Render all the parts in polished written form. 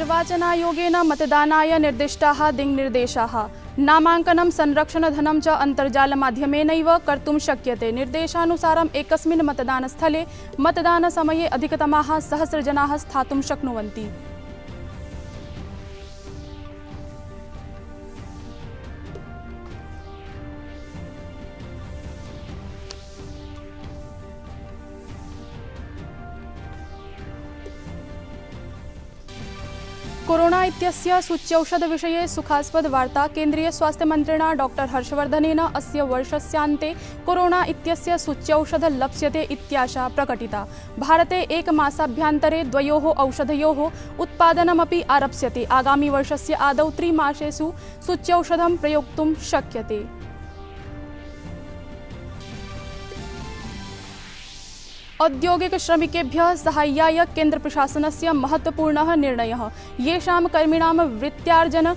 निर्वाचनायोगेन मतदानाय निर्दिष्टाः दिङ्निर्देशाः नामाङ्कनं संरक्षणधनं च अन्तर्जालमाध्यमेनैव कर्तुं शक्यते। निर्देशानुसारम् एकस्मिन् मतदानस्थले मतदानसमये अधिकतमाः 100 जनाः स्थातुं शक्नुवन्ति। कोरोना इत्यस्य सूच्यौषधविषये सुखास्पद वार्ता। केन्द्रीय स्वास्थ्यमन्त्रिणा डॉक्टर हर्षवर्धनेन अस्य वर्षस्यान्ते कोरोना इत्यस्य सूच्यौषध लप्स्यते इत्याशा प्रकटिता। भारते एकमासाभ्यन्तरे द्वयोः औषधयोः उत्पादनमपि आरप्स्यते। आगामी वर्षस्य आदौ त्रिमासेषु सूच्यौषधं प्रयोक्तुं शक्यते। औद्योगिक श्रमिकेभ्यः साहाय्याय केन्द्रप्रशासनस्य महत्वपूर्णः निर्णयः। येषां कर्मिणां वृत्त्यार्जन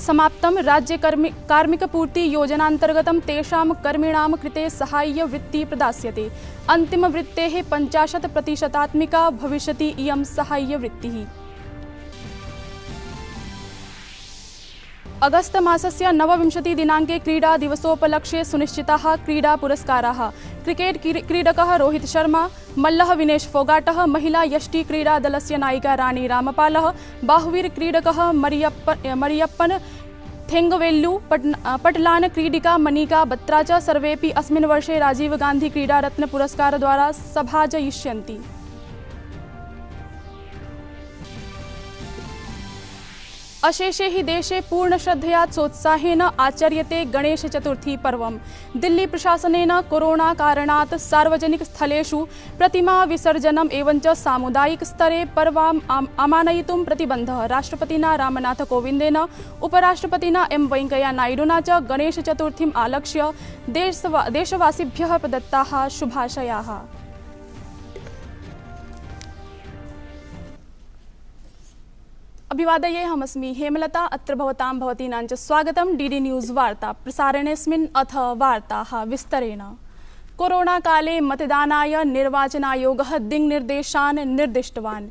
समाप्तं राज्य कार्मिकपूर्ति योजनान्तर्गतं तेषां कर्मिणां कृते साहाय्यवृत्तिः प्रदास्यते। अन्तिमवृत्तेः 50% भविष्यति इयं साहाय्यवृत्तिः। अगस्त मासस्य 29 दिनाङ्के क्रीडा दिवसोपलक्ष्ये सुनिश्चिताः क्रीडा पुरस्काराः। क्रिकेट क्रीडकः रोहित शर्मा, मल्लः विनेश फोगाटः, महिला यष्टि क्रीडा दलस्य नायिका रानी रामपालः, बाहुवीर क्रीडकः मरियप्पन थेंगवेल्लु, पटलान क्रीडिका मनिका बत्रा च सर्वेपि अस्मिन् वर्षे राजीव गान्धी क्रीडा रत्न पुरस्कारद्वारा सभाजयिष्यन्ति। अशेषे हि देशे पूर्णश्रद्धया सोत्साहेन आचर्यते गणेश चतुर्थी पर्वम्। दिल्ली प्रशासनेन कोरोना कारणात् सार्वजनिक स्थलेषु प्रतिमा विसर्जनम् एवञ्च सामुदायिक स्तरे पर्वम् आमानयितुं प्रतिबन्धः। राष्ट्रपतिना रामनाथ कोविन्देन उपराष्ट्रपतिना एम वेंकैया नायडुना च गणेश चतुर्थीम् आलक्ष्य देशवासिभ्यः प्रदत्ताः शुभाशयाः। अभिवादये, हमस्मि हेमलता। अत्र भवतां भवतीनां च स्वागतं डीडी न्यूज़ वार्ता प्रसारणेऽस्मिन्। अथ वार्ताः विस्तरेण। कोरोना काले मतदानाय निर्वाचनायोगः दिङ्निर्देशान् निर्दिष्टवान्।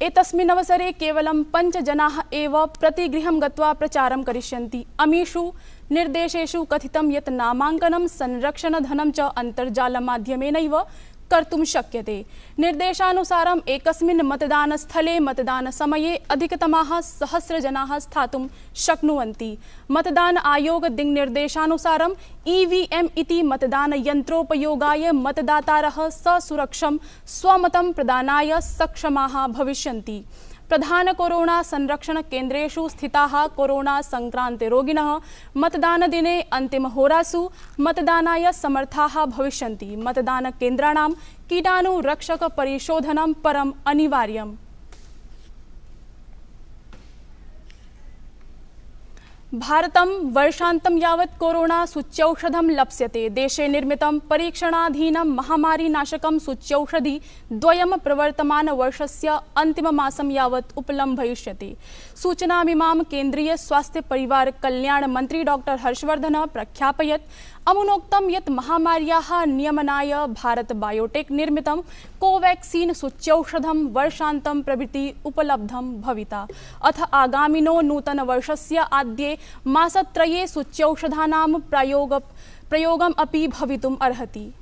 एतस्मिन् अवसरे केवलं 5 जनाः एव प्रतिगृहं गत्वा प्रचारं करिष्यन्ति। अमीषु निर्देशेषु कथितं यत् नामाङ्कनं संरक्षणधनं च अन्तर्जालमाध्यमेनैव कर्तुं शक्यते। निर्देशानुसारम् एकस्मिन् मतदानस्थले मतदानसमये अधिकतमाः 100 जनाः स्थातुं शक्नुवन्ति। मतदान आयोग दिङ्निर्देशानुसारम् ईवीएम इति मतदानयन्त्रोपयोगाय मतदातारः ससुरक्षं स्वमतं प्रदानाय सक्षमाः भविष्यन्ति। प्रधान कोरोना संरक्षण केन्द्रेषु स्थिताः कोरोना संक्रान्त रोगिणः मतदानदिने अन्तिमहोरासु मतदानाय समर्थाः भविष्यन्ति। मतदानकेन्द्राणां कीटाणुरक्षक परिशोधनं परम् अनिवार्यम्। भारतं वर्षान्तं यावत् कोरोना सूच्यौषधं लप्स्यते। देशे निर्मितं परीक्षणाधीनं महामारीनाशकं सूच्यौषधि द्वयं प्रवर्तमानवर्षस्य अन्तिममासं यावत् उपलम्भयिष्यते। सूचनामिमां केन्द्रीय स्वास्थ्य परिवार कल्याण मन्त्री डॉक्टर हर्षवर्धनः प्रख्यापयत्। अमुनोक्तं यत् महामार्याः नियमनाय भारत बायोटेक् निर्मितं कोवैक्सीन् सूच्यौषधं वर्षान्तं प्रभृति उपलब्धं भविता। अथ आगामिनो नूतनवर्षस्य आद्ये मासत्रये सूच्यौषधानां प्रयोगम् अपि भवितुम् अर्हति।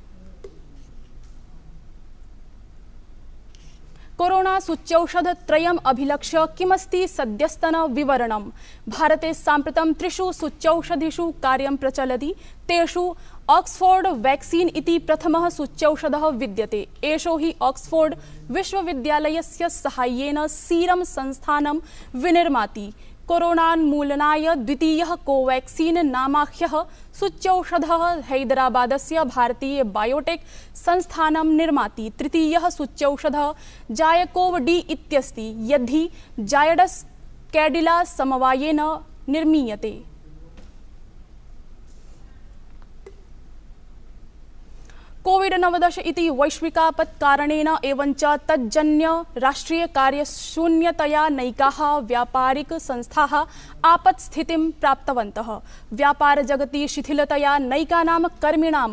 कोरोना सूच्यौषधत्रयम् अभिलक्ष्य किमस्ति सद्यस्तन विवरणम्। भारते साम्प्रतं 3 सूच्यौषधिषु कार्यं प्रचलति। तेषु ऑक्सफोर्ड वैक्सीन इति प्रथमः सूच्यौषधः विद्यते। एषो हि ऑक्सफोर्ड विश्वविद्यालयस्य साहाय्येन सीरम संस्थानं विनिर्माति। कोरोनान्मूलनाय द्वितीयः कोवैक्सीन नामाख्यः सूच्यौषधः हैदराबादस्य भारतीय बायोटेक् संस्थानं निर्माति। तृतीयः सूच्यौषधः जायकोव डी इत्यस्ति, यद्धि जायडस कैडिला समवायेन निर्मीयते। कोविड-19 इति वैश्विकापत्कारणेन एवञ्च तज्जन्य राष्ट्रीय कार्यशून्यतया नैकाः व्यापारिक संस्थाः आपत्स्थितिं प्राप्तवन्तः। व्यापारजगति शिथिलतया नैकानां कर्मिणां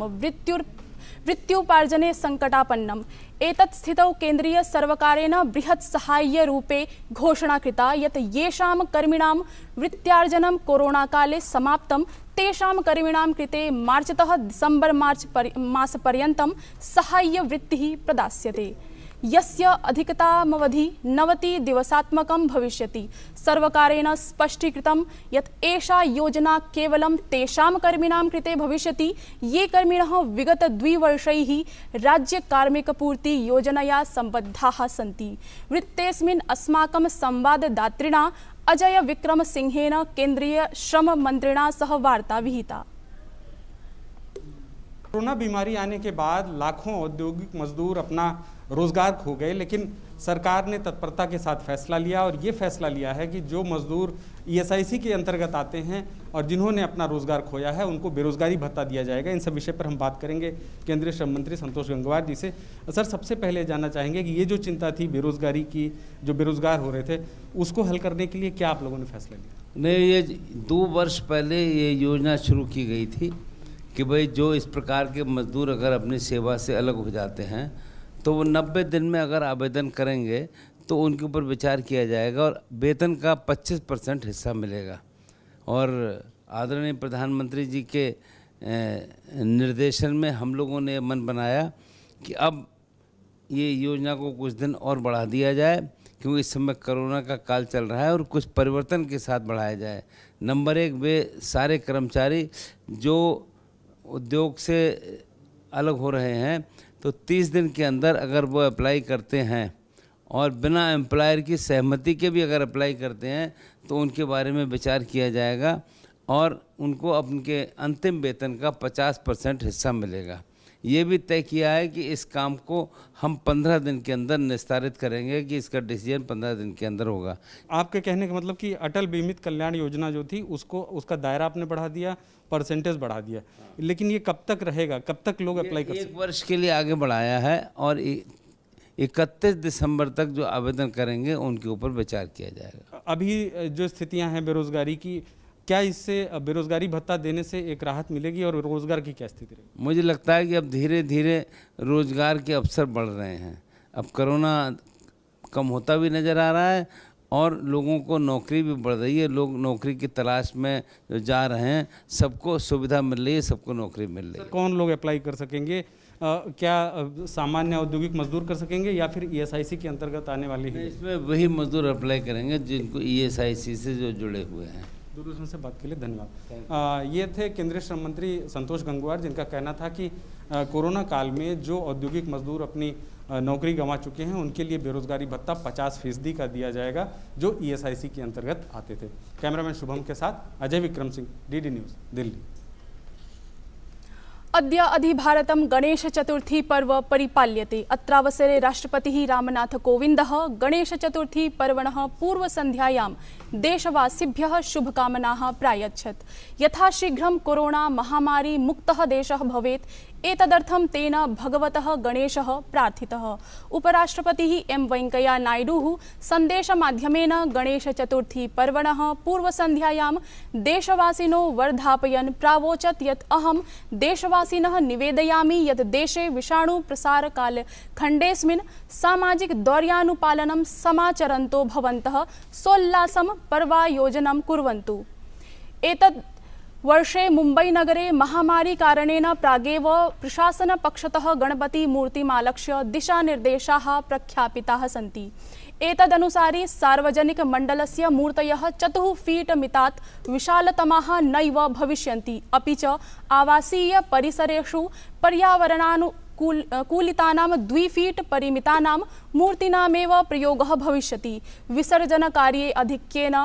वृत्त्युपार्जने सङ्कटापन्नम्। एतत् स्थितौ केन्द्रीय सर्वकारेण बृहत् साहाय्यरूपे घोषणा कृता यत् येषां कर्मिणां वृत्त्यार्जनं कोरोनाकाले समाप्तं तेषां कर्मिणां कृते मार्चतः डिसेम्बर मासपर्यन्तं साहाय्यवृत्तिः प्रदास्यते, यस्य अधिकतामवधि 90 दिवसात्मकं भविष्यति। सर्वकारेण स्पष्टीकृतं यत् एषा योजना केवलं तेषां कर्मिणां कृते भविष्यति ये कर्मिणः विगत 2 वर्षैः राज्यकार्मिकपूर्ति योजनया सम्बद्धाः सन्ति। वृत्तेऽस्मिन् अस्माकं संवाददात्रिणा अजय विक्रमसिंहेन केन्द्रीय श्रम मंत्रिणा सह वार्ता विहिता। कोरोना बीमारी आने के बाद लाखों औद्योगिक मजदूर अपना रोजगार खो गए, लेकिन सरकार ने तत्परता के साथ फैसला लिया और ये फैसला लिया है कि जो मजदूर ईएसआईसी के अंतर्गत आते हैं और जिन्होंने अपना रोजगार खोया है उनको बेरोजगारी भत्ता दिया जाएगा। इन सब विषय पर हम बात करेंगे केंद्रीय श्रम मंत्री संतोष गंगवार जी से। सर, सबसे पहले जानना चाहेंगे कि ये जो चिंता थी बेरोजगारी की, जो बेरोजगार हो रहे थे, उसको हल करने के लिए क्या आप लोगों ने फैसला लिया? नहीं, ये 2 वर्ष पहले ये योजना शुरू की गई थी कि भाई जो इस प्रकार के मजदूर अगर अपनी सेवा से अलग हो जाते हैं तो वो 90 दिन में अगर आवेदन करेंगे तो उनके ऊपर विचार किया जाएगा और वेतन का 25% हिस्सा मिलेगा। और आदरणीय प्रधानमंत्री जी के निर्देशन में हम लोगों ने मन बनाया कि अब ये योजना को कुछ दिन और बढ़ा दिया जाए, क्योंकि इस समय कोरोना का काल चल रहा है और कुछ परिवर्तन के साथ बढ़ाया जाए। नंबर 1, वे सारे कर्मचारी जो उद्योग से अलग हो रहे हैं तो 30 दिन के अंदर अगर वो अप्लाई करते हैं और बिना एम्प्लॉयर की सहमति के भी अगर अप्लाई करते हैं तो उनके बारे में विचार किया जाएगा और उनको अपने अंतिम वेतन का 50% हिस्सा मिलेगा। ये भी तय किया है कि इस काम को हम 15 दिन के अंदर निस्तारित करेंगे, कि इसका डिसीजन 15 दिन के अंदर होगा। आपके कहने का मतलब कि अटल बीमित कल्याण योजना जो थी उसका दायरा आपने बढ़ा दिया, परसेंटेज बढ़ा दिया, लेकिन ये कब तक रहेगा, कब तक लोग अप्लाई कर सकते? 1 वर्ष के लिए आगे बढ़ाया है और 31 दिसंबर तक जो आवेदन करेंगे उनके ऊपर विचार किया जाएगा। अभी जो स्थितियां हैं बेरोजगारी की, क्या इससे बेरोजगारी भत्ता देने से एक राहत मिलेगी और रोजगार की क्या स्थिति रहेगी? मुझे लगता है कि अब धीरे धीरे रोजगार के अवसर बढ़ रहे हैं। अब कोरोना कम होता भी नज़र आ रहा है और लोगों को नौकरी भी बढ़ रही है। लोग नौकरी की तलाश में जो जा रहे हैं, सबको सुविधा मिल रही है, सबको नौकरी मिल रही है। कौन लोग अप्लाई कर सकेंगे? क्या सामान्य औद्योगिक मजदूर कर सकेंगे या फिर ईएसआईसी के अंतर्गत आने वाले हैं? इसमें वही मजदूर अप्लाई करेंगे जिनको ईएसआईसी से जो जुड़े हुए हैं। दूरदर्शन से बात के लिए धन्यवाद। ये थे केंद्रीय श्रम मंत्री संतोष गंगवार, जिनका कहना था कि कोरोना काल में जो औद्योगिक मजदूर अपनी नौकरी गंवा चुके हैं उनके लिए बेरोजगारी भत्ता 50% का दिया जाएगा, जो ईएसआईसी के अंतर्गत आते थे। कैमरामैन शुभम के साथ अजय विक्रम सिंह, डीडी न्यूज़, दिल्ली। अद्य अधिभारतं गणेशचतुर्थी पर्व परिपाल्यते। अत्रावसरे राष्ट्रपतिः रामनाथ कोविन्दः गणेशचतुर्थी पर्वणः पूर्वसन्ध्यायां देशवासिभ्यः शुभकामनाः प्रायच्छत्। यथाशीघ्रं कोरोना महामारी मुक्तः देशः भवेत्, एतदर्थं तेन भगवतः गणेशः प्रार्थितः। उपराष्ट्रपतिः एम वेंकैया नायडुः सन्देशमाध्यमेन गणेशचतुर्थी पर्वणः पूर्वसन्ध्यायां देशवासिनो वर्धापयन् प्रावोचत् यत् अहं देशवासिनः निवेदयामि यत् देशे विषाणु प्रसारकालखण्डेऽस्मिन् सामाजिकदौर्यानुपालनं समाचरन्तो भवन्तः सोल्लासं पर्वायोजनं कुर्वन्तु। एतद् वर्षे मुम्बईनगरे महामारी कारणेन प्रागेव प्रशासनपक्षतः गणपतिमूर्तिमालक्ष्य दिशानिर्देशाः प्रख्यापिताः सन्ति। एतदनुसारि सार्वजनिकमण्डलस्य मूर्तयः 4 फीट् मितात् विशालतमाः नैव भविष्यन्ति, अपि च आवासीयपरिसरेषु पर्यावरणानुकूलितानां 2 फीट् परिमितानां मूर्तीनामेव प्रयोगः भविष्यति। विसर्जनकार्ये आधिक्येन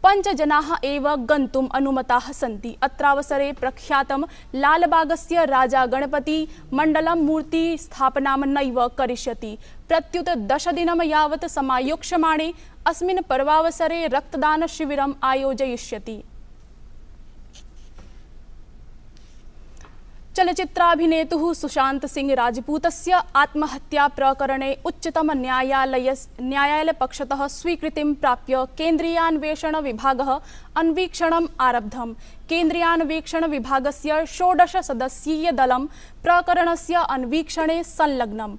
5 जनाः एव गन्तुम् अनुमताः सन्ति। अत्रावसरे प्रख्यातं लालबागस्य राजा गणपति मण्डलं मूर्तिस्थापनां नैव करिष्यति। प्रत्युत 10 दिनं यावत् समायोक्ष्यमाणे अस्मिन् पर्वावसरे रक्तदानशिबिरम् आयोजयिष्यति। चलचित्राभिनेतुः सुशांत सिंह राजपूतस्य आत्महत्या प्रकरणे उच्चतम न्यायालयपक्षतः स्वीकृतिं प्राप्य केन्द्रीयान्वेषण विभागः अन्वीक्षणम् आरब्धम्। केन्द्रीयान्वेषण विभागस्य 16 सदस्यीय दलं प्रकरणस्य अन्वीक्षणे संलग्नम्।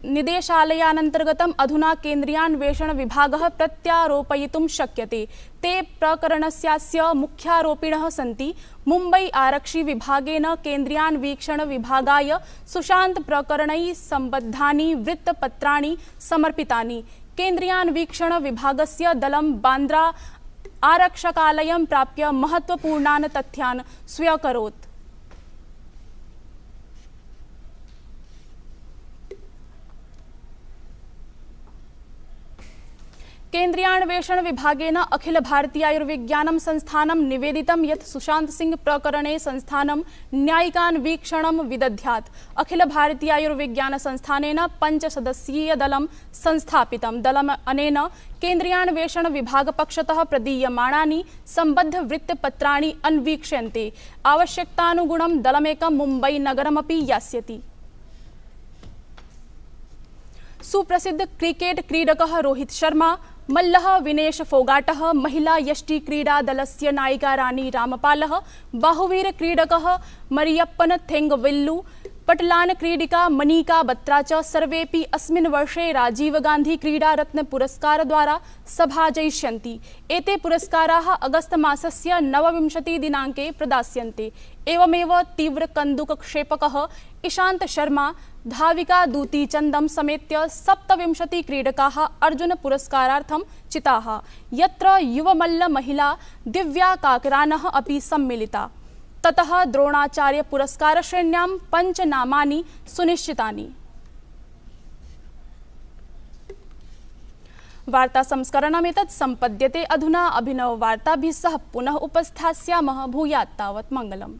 निदेशालयानन्तर्गतम् अधुना केन्द्रीयान्वेषण विभागः प्रत्यारोपयितुं शक्यते। ते प्रकरणस्य मुख्यारोपिणः सन्ति। मुम्बै आरक्षि विभागेन केन्द्रीयान्वेषण विभागाय सुशांत प्रकरणैः सम्बद्धानि वृत्तपत्राणि समर्पितानि। केन्द्रीयान्वेषण विभागस्य दलं बान्द्रा आरक्षकालयं प्राप्य महत्वपूर्णान् तथ्यान् स्व्यकरोत्। केन्द्रीयान्वेषण विभागेन अखिल भारतीय आयुर्विज्ञान संस्थानं निवेदितं यत् सुशांत सिंह प्रकरणे संस्थानं न्यायिकान्वीक्षणं विदध्यात्। अखिल भारतीय आयुर्विज्ञान संस्थानेन 5 सदस्यीय दलं संस्थापितं। दलमनेन केन्द्रीयान्वेषण विभागपक्षतः प्रदीयमानानि सम्बद्धवृत्तपत्राणि अन्वीक्ष्यन्ते। आवश्यकतानुगुणं दलमेकं मुम्बै नगरमपि यास्यति। सुप्रसिद्ध क्रिकेट क्रीडकः रोहित शर्मा, मल्लः विनेश फोगाटः, महिला यष्टि क्रीडा दलस्य नायिका रानी रामपालः, बाहुवीर क्रीडकः मरियप्पन थेंगविल्लु, पटलान क्रीडिका मनीका बत्रा च सर्वेपि अस्मिन् वर्षे राजीव गांधी क्रीडा रत्न पुरस्कारद्वारा सभाजयिष्यन्ति। एते पुरस्काराः अगस्त मासस्य 29 दिनाङ्के प्रदास्यन्ते। एवमेव तीव्रकन्दुकक्षेपकः इशांत शर्मा, धाविका दूती चन्दं समेत्य 27 क्रीडकाः अर्जुन पुरस्कारार्थं चिताः, यत्र युवमल्ल महिला दिव्या काकरानः अपि सम्मिलिता। ततः द्रोणाचार्य पुरस्कार श्रेण्यां 5 नामानि सुनिश्चितानि। वार्ता संस्करणमेतत् सम्पद्यते। अधुना अभिनववार्ताभिः सह पुनः उपस्थास्यामः। भूयात् तावत् मङ्गलम्।